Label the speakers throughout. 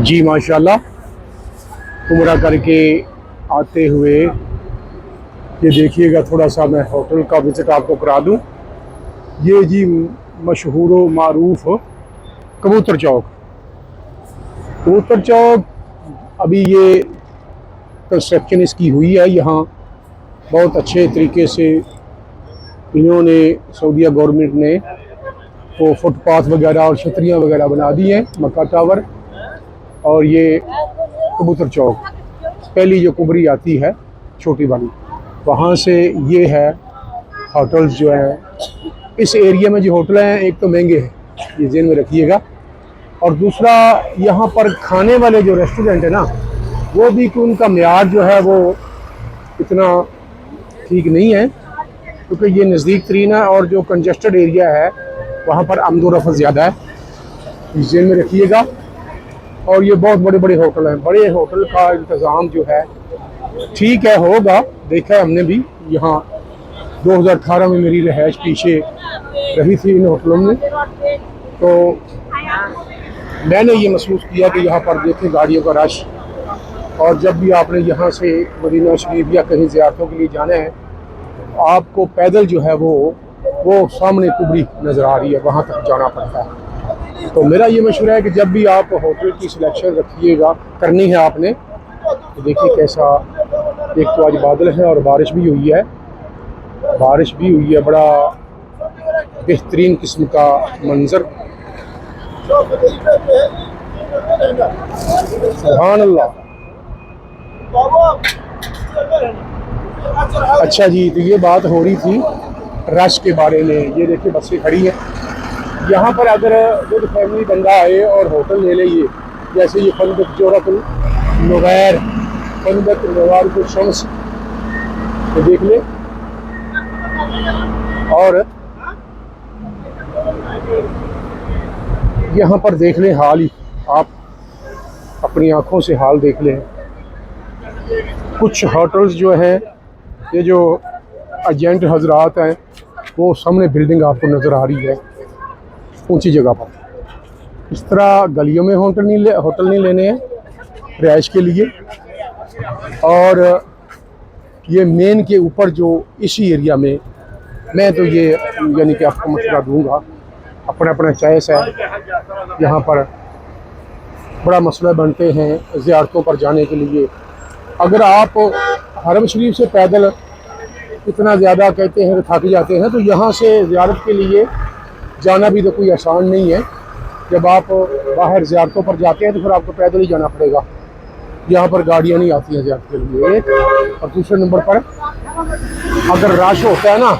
Speaker 1: जी माशाल्लाह, उम्रा करके आते हुए ये देखिएगा, थोड़ा सा मैं होटल का विज़िट आपको करा दूं। ये जी मशहूर व मारूफ कबूतर चौक। कबूतर चौक अभी ये कंस्ट्रक्शन इसकी हुई है। यहाँ बहुत अच्छे तरीके से इन्होंने, सऊदीया गवर्नमेंट ने, वो फुटपाथ वगैरह और छतरियाँ वगैरह बना दी हैं। मक्का टावर और ये कबूतर चौक, पहली जो कुबरी आती है छोटी वाली, वहाँ से ये है होटल्स जो हैं। इस एरिया में जो होटल हैं, एक तो महंगे हैं, ये ज़हन में रखिएगा, और दूसरा यहाँ पर खाने वाले जो रेस्टोरेंट है ना, वो भी कि उनका म्यार जो है वो इतना ठीक नहीं है, क्योंकि ये नज़दीक तरीन है और जो कंजस्टेड एरिया है वहाँ पर आमदोरफ्त ज़्यादा है, ज़हन में रखिएगा। और ये बहुत बड़े बड़े होटल हैं। बड़े होटल का इंतज़ाम जो है ठीक है, होगा, देखा है हमने भी। यहाँ 2018 में मेरी रिहाइश पीछे रही थी इन होटलों में, तो मैंने ये महसूस किया कि यहाँ पर देखें गाड़ियों का रश। और जब भी आपने यहाँ से मदीना शरीफ या कहीं ज़ियारतों के लिए जाना है, आपको पैदल जो है वो सामने कुबरी नज़र आ रही है, वहाँ तक जाना पड़ता है। तो मेरा ये मशवरा है कि जब भी आप होटल की सिलेक्शन रखिएगा, करनी है आपने, तो देखिए कैसा, एक तो आज बादल है और बारिश भी हुई है, बड़ा बेहतरीन किस्म का मंजर। सुभान अल्लाह। अच्छा जी, तो ये बात हो रही थी रश के बारे में। ये देखिए बसें खड़ी हैं यहाँ पर। अगर विद फैमिली बंदा आए और होटल ले ले, ये जैसे ये फंदक जोरतुल नुगैर, फंदक नवारुल शम्स, तो देख ले। और यहाँ पर देख लें हाल ही, आप अपनी आंखों से हाल देख लें। कुछ होटल्स जो हैं, ये जो एजेंट हजरात हैं, वो सामने बिल्डिंग आपको नज़र आ रही है ऊंची जगह पर। इस तरह गलियों में होटल नहीं लेने हैं रिहाइश के लिए। और ये मेन के ऊपर जो इसी एरिया में, मैं तो ये यानी कि आपको मशवरा दूंगा, अपना अपना चॉइस है। यहाँ पर बड़ा मसला बनते हैं ज़ियारतों पर जाने के लिए। अगर आप हरम शरीफ से पैदल इतना ज़्यादा कहते हैं थक जाते हैं, तो यहाँ से ज़ियारत के लिए जाना भी तो कोई आसान नहीं है। जब आप बाहर ज़ियारतों पर जाते हैं तो फिर आपको पैदल ही जाना पड़ेगा, यहाँ पर गाड़ियाँ नहीं आती हैं ज़ियारत के लिए, एक। और दूसरे नंबर पर अगर रश होता है ना,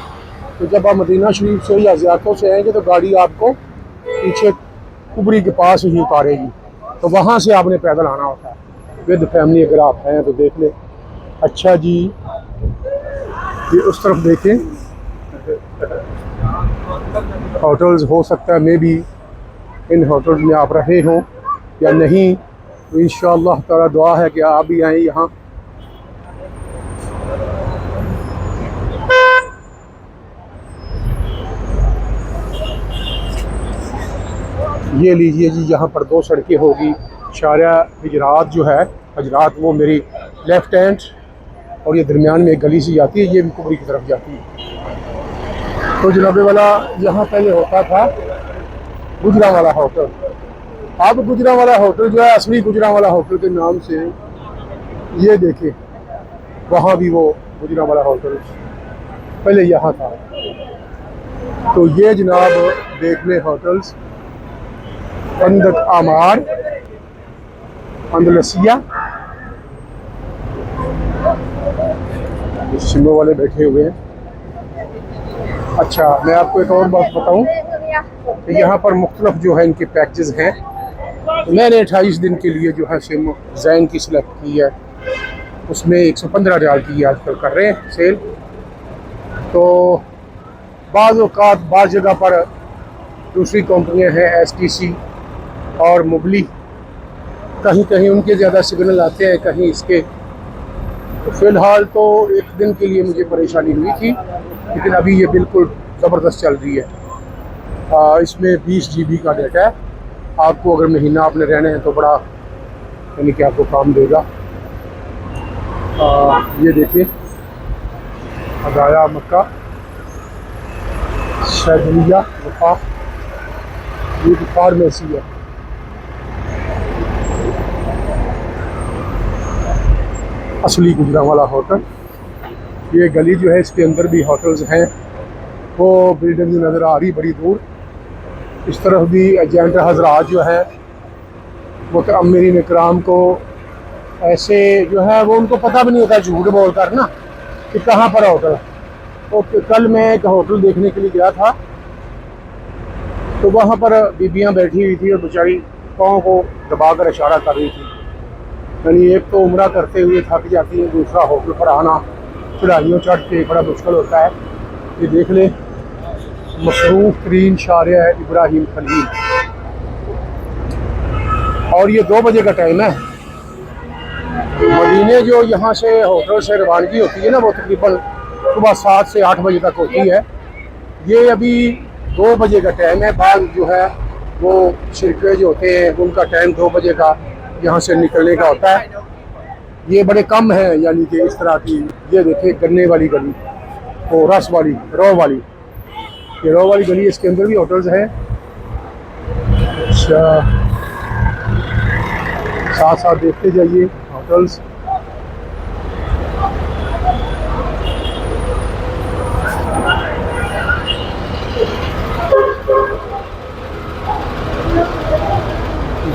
Speaker 1: तो जब आप मदीना शरीफ से या ज़ियारतों से आएंगे तो गाड़ी आपको पीछे कुबरी के पास ही उतारेगी, तो वहाँ से आपने पैदल आना होता है विद फैमिली अगर आप हैं तो देख लें। अच्छा जी, ये उस तरफ देखें, होटल्स हो सकता है मे बी इन होटल्स में आप रहे हों या नहीं, तो इंशाअल्लाह ताला दुआ है कि आप भी आएँ यहाँ। ये लीजिए जी, यहाँ पर दो सड़कें होगी। शारिया हजरात जो है, हजरात वो मेरी लेफ़्ट हैंड, और ये दरमियान में एक गली सी जाती है, ये भी कुबरी की तरफ जाती है। तो जनाबे वाला, यहाँ पहले होता था गुजरावाला होटल। अब गुजरावाला होटल जो है, असली गुजरावाला होटल के नाम से, ये देखें वहाँ भी वो गुजरावाला होटल पहले यहाँ था। तो ये जनाब देख लें होटल्स, फंदक आमार, अंदलसिया, शिमो वाले बैठे हुए हैं। अच्छा, मैं आपको एक और बात बताऊं कि यहाँ पर मुख्तलिफ जो है इनके पैकेजेस हैं। मैंने 28 दिन के लिए जो है सिम जैन की सिलेक्ट की है, उसमें 115 रियाल की आजकल कर रहे हैं सेल। तो बाज़ औक़ात बाज़ जगह पर दूसरी कंपनियां हैं, STC और मुबली, कहीं कहीं उनके ज़्यादा सिग्नल आते हैं, कहीं इसके। तो फ़िलहाल तो एक दिन के लिए मुझे परेशानी हुई थी, लेकिन अभी ये बिल्कुल ज़बरदस्त चल रही है। इसमें 20 GB का डाटा है। आपको अगर महीना आपने रहना है तो बड़ा यानी कि आपको काम देगा। ये देखिए अदाया मक्का शहरिया वफा, ये फार्मेसी है। असली गुजरांवाला होटल, ये गली जो है इसके अंदर भी होटल्स हैं। वो बिल्डिंग नज़र आ रही बड़ी दूर। इस तरफ भी एजेंट हजरात जो है वो तो अमीरीन इकराम को ऐसे जो है वो उनको पता भी नहीं होता झूठ बोल कर ना कि कहाँ पर होटल। तो कल मैं एक होटल देखने के लिए गया था, तो वहाँ पर बीबियाँ बैठी हुई थी और बेचारी पाँव को दबा कर इशारा कर रही थी। यानी एक तो उम्रा करते हुए थक जाती है, दूसरा होटल पर आना चढ़ाइयों चढ़ के बड़ा मुश्किल होता है। ये देख लें मसरूफ़ तरीन शारिया है इब्राहिम खलील, और ये 2 बजे का टाइम है। मदीने जो यहाँ से होटल से रवानगी होती है ना वो तकरीबन सुबह 7 से 8 बजे तक होती है। ये अभी 2 बजे का टाइम है। बाद जो है वो शिरके जो होते हैं उनका टाइम 2 बजे का यहाँ से निकलने का होता है। ये बड़े कम है, यानी कि इस तरह की। ये देखिए गन्ने वाली गली और रस वाली रो वाली, ये रो वाली गली, इसके अंदर भी होटल्स हैं। अच्छा, साथ साथ देखते जाइए होटल्स।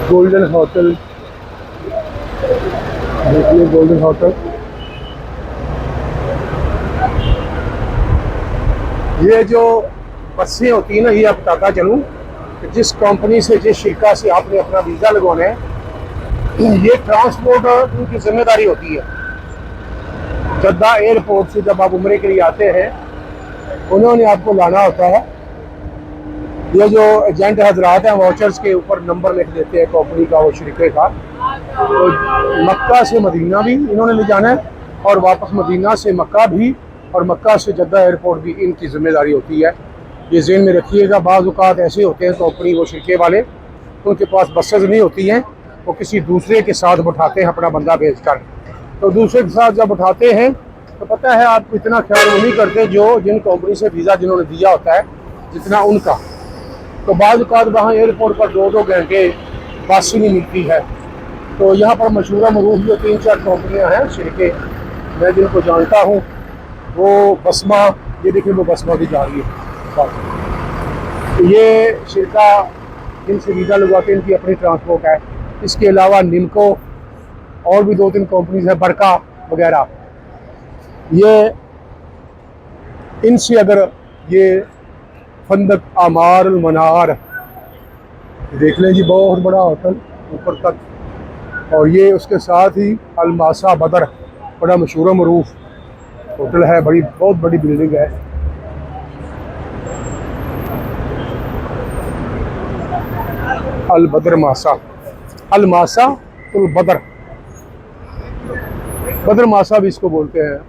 Speaker 1: गोल्डन होटल देखिए, गोल्डन होटल। ये जो बसें होती हैं ना, ये आप बताता चलूँ कि जिस कंपनी से जिस शिरका से आपने अपना वीज़ा लगवाना है, ये ट्रांसपोर्ट उनकी जिम्मेदारी होती है। जद्दा एयरपोर्ट से जब आप उम्रे के लिए आते हैं उन्होंने आपको लाना होता है। ये जो एजेंट हजरात हैं वाउचर्स के ऊपर नंबर लिख देते हैं कंपनी का, वो शरीके का। तो मक्का से मदीना भी इन्होंने ले जाना है और वापस मदीना से मक्का भी, और मक्का से जद्दा एयरपोर्ट भी इनकी ज़िम्मेदारी होती है। ये ज़हन में रखिएगा। बाज़ औक़ात ऐसे होते हैं कंपनी वो शरीके वाले, उनके पास बसेज नहीं होती हैं, वो किसी दूसरे के साथ उठाते हैं अपना बंदा भेज कर। तो दूसरे के साथ जब उठाते हैं तो पता है आपको इतना ख्याल वो नहीं करते जो जिन कंपनी से वीज़ा जिन्होंने दिया होता है जितना उनका। तो बाज़ औक़ात वहाँ एयरपोर्ट पर 2-2 घंटे बस ही नहीं मिलती है। तो यहाँ पर मशहूर मरूफ जो 3-4 कंपनियाँ हैं शरीके, मैं जिनको जानता हूँ, वो बसमा, ये देखिए वो बसमा भी जा रही है। तो ये शिरका जिनसे वीज़ा लगवा के इनकी अपनी ट्रांसपोर्ट है। इसके अलावा निमको और भी 2-3 कंपनीज है, बरका वगैरह। ये इनसे अगर ये फंदक आमार मनार देख लें जी, बहुत बड़ा होटल ऊपर तक, और ये उसके साथ ही अलमासा बदर बड़ा मशहूर मरूफ होटल है, बड़ी बहुत बड़ी बिल्डिंग है। अल बदर मासा, अल मासा उल बदर, बदर मासा भी इसको बोलते हैं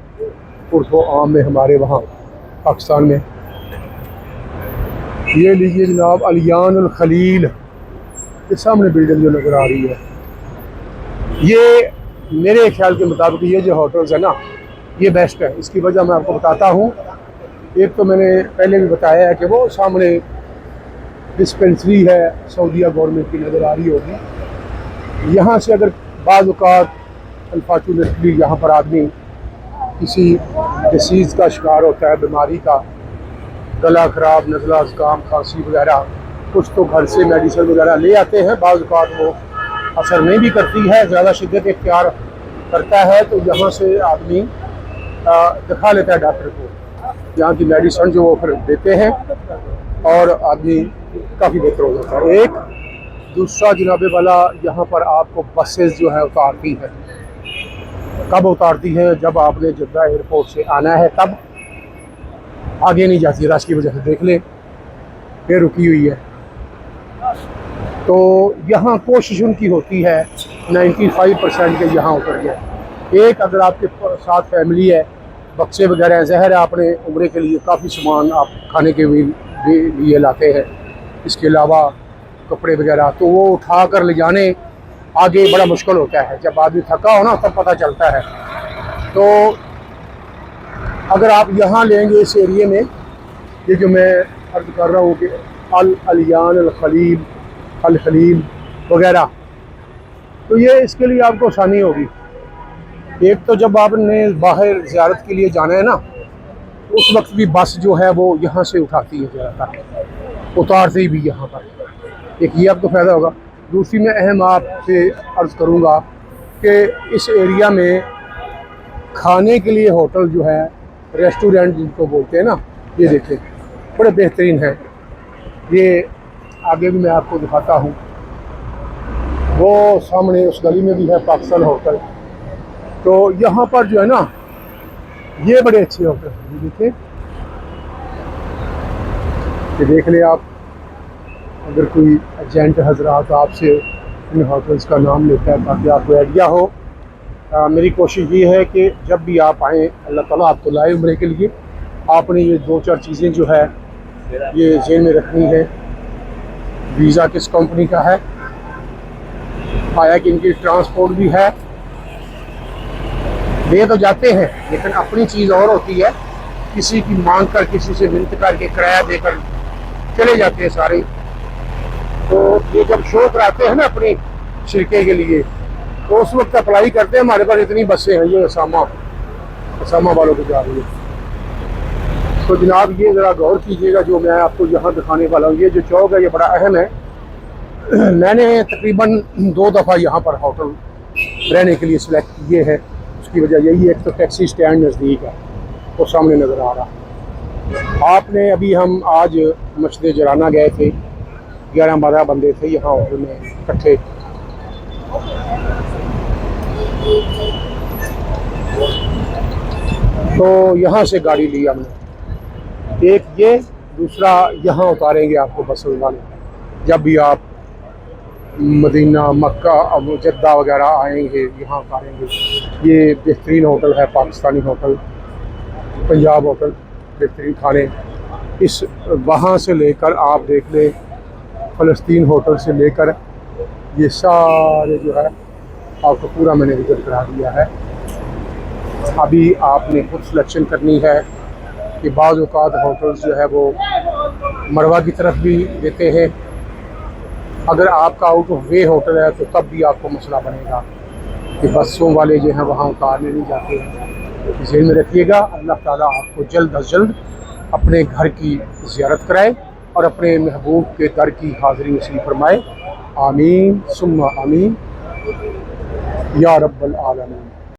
Speaker 1: उर्दू आम में हमारे वहाँ पाकिस्तान में। ये लीजिए जनाब अलियान अल खलील, ये सामने बिल्डिंग जो नज़र आ रही है। ये मेरे ख्याल के मुताबिक ये जो होटल्स है ना, ये बेस्ट है। इसकी वजह मैं आपको बताता हूँ। एक तो मैंने पहले भी बताया है कि वो सामने डिस्पेंसरी है सऊदीया गवर्नमेंट की, नज़र आ रही होगी। यहाँ से अगर बाज़ औक़ात अनफॉर्चुनेटली यहाँ पर आदमी किसी डिसीज़ का शिकार होता है, बीमारी का, गला ख़राब, नज़ला, ज़ुकाम, खांसी वगैरह, कुछ तो घर से मेडिसिन वगैरह ले आते हैं। बाज़ औक़ात वो असर नहीं भी करती है, ज़्यादा शिद्दत इख्तियार करता है, तो यहाँ से आदमी दिखा लेता है डॉक्टर को। यहाँ की मेडिसिन जो वो फिर देते हैं और आदमी काफ़ी बेहतर हो जाता है। एक दूसरा जनाबे वाला, यहाँ पर आपको बसेस जो है उतारती है। कब उतारती है? जब आपने जद्दा एयरपोर्ट से आना है तब, आगे नहीं जाती रश की वजह से। देख ले फिर रुकी हुई है। तो यहाँ कोशिश उनकी होती है 95% के यहाँ उतर गए। एक अगर आपके साथ फैमिली है, बक्से वगैरह हैं, ज़हर है, आपने उम्रे के लिए काफ़ी सामान आप खाने के भी लिए लाते हैं, इसके अलावा कपड़े वगैरह, तो वो उठा कर ले जाने आगे बड़ा मुश्किल होता है। जब आदमी थका हो ना तब पता चलता है। तो अगर आप यहाँ लेंगे इस एरिए में, ये जो मैं अर्ज कर रहा हूँ कि अल अलियान, अल खलील, अल खलील वगैरह, तो ये इसके लिए आपको आसानी होगी। एक तो जब आपने बाहर ज़ियारत के लिए जाना है ना, उस वक्त भी बस जो है वो यहाँ से उठाती है, ज़्यादातर उतारती भी यहाँ पर। एक ये आपको फ़ायदा होगा। दूसरी मैं अहम आपसे अर्ज़ करूँगा कि इस एरिया में खाने के लिए होटल जो है, रेस्टोरेंट जिनको बोलते हैं ना, ये देखें बड़े बेहतरीन हैं। ये आगे भी मैं आपको दिखाता हूँ, वो सामने उस गली में भी है पाकिस्तान होटल। तो यहाँ पर जो है ना, ये बड़े अच्छे होटल हैं। ये देखिए, ये देख लें आप। अगर कोई एजेंट हजरात आपसे इन होटल्स का नाम लेता है ताकि आपको आइडिया हो। मेरी कोशिश ये है कि जब भी आप आएँ, अल्लाह ताला आपको लाए उम्रे के लिए, आपने ये 2-4 चीज़ें जो है ये जेल में रखनी है। वीज़ा किस कंपनी का है, आया कि इनकी ट्रांसपोर्ट भी है। ले तो जाते हैं लेकिन अपनी चीज़ और होती है, किसी की मांग कर, किसी से मिन्नत करके, किराया देकर चले जाते हैं सारे। तो ये जब शो कराते हैं ना अपने शिरके के लिए, तो उस वक्त अप्लाई करते हैं, हमारे पास इतनी बसें हैं, ये असामा वालों को जा रही है। तो जनाब ये ज़रा गौर कीजिएगा, जो मैं आपको यहाँ दिखाने वाला हूँ। ये जो चौक है ये बड़ा अहम है। मैंने तकरीबन 2 दफ़ा यहाँ पर होटल रहने के लिए सिलेक्ट किए हैं। उसकी वजह यही है, एक तो टैक्सी स्टैंड नज़दीक है, वो सामने नज़र आ रहा है। आपने अभी हम आज मस्जिद जराना गए थे, 11-12 बंदे थे यहाँ होटल में इकट्ठे। तो यहाँ से गाड़ी ली हमने, एक ये, दूसरा यहाँ उतारेंगे आपको बस वाले। जब भी आप मदीना, मक्का, अब जद्दा वगैरह आएंगे यहाँ उतारेंगे। ये बेहतरीन होटल है, पाकिस्तानी होटल, पंजाब होटल, बेहतरीन खाने। इस वहाँ से लेकर आप देख लें, फ़लस्तीन होटल से लेकर ये सारे जो है आपको पूरा मैंने विज़िट करा दिया है। अभी आपने खुद सिलेक्शन करनी है कि बाज़ औक़ात होटल्स जो है वो मरवा की तरफ भी देते हैं। अगर आपका आउट ऑफ वे होटल है तो तब भी आपको मसला बनेगा कि बसों वाले जो हैं वहाँ उतारने नहीं जाते हैं। ज़हन में रखिएगा। अल्लाह ताला आपको जल्द अज जल्द अपने घर की ज़ियारत कराए और अपने महबूब के दर की हाज़िरी नसीब फरमाए। आमीन सुम्मा आमीन या रब्बल आलमीन।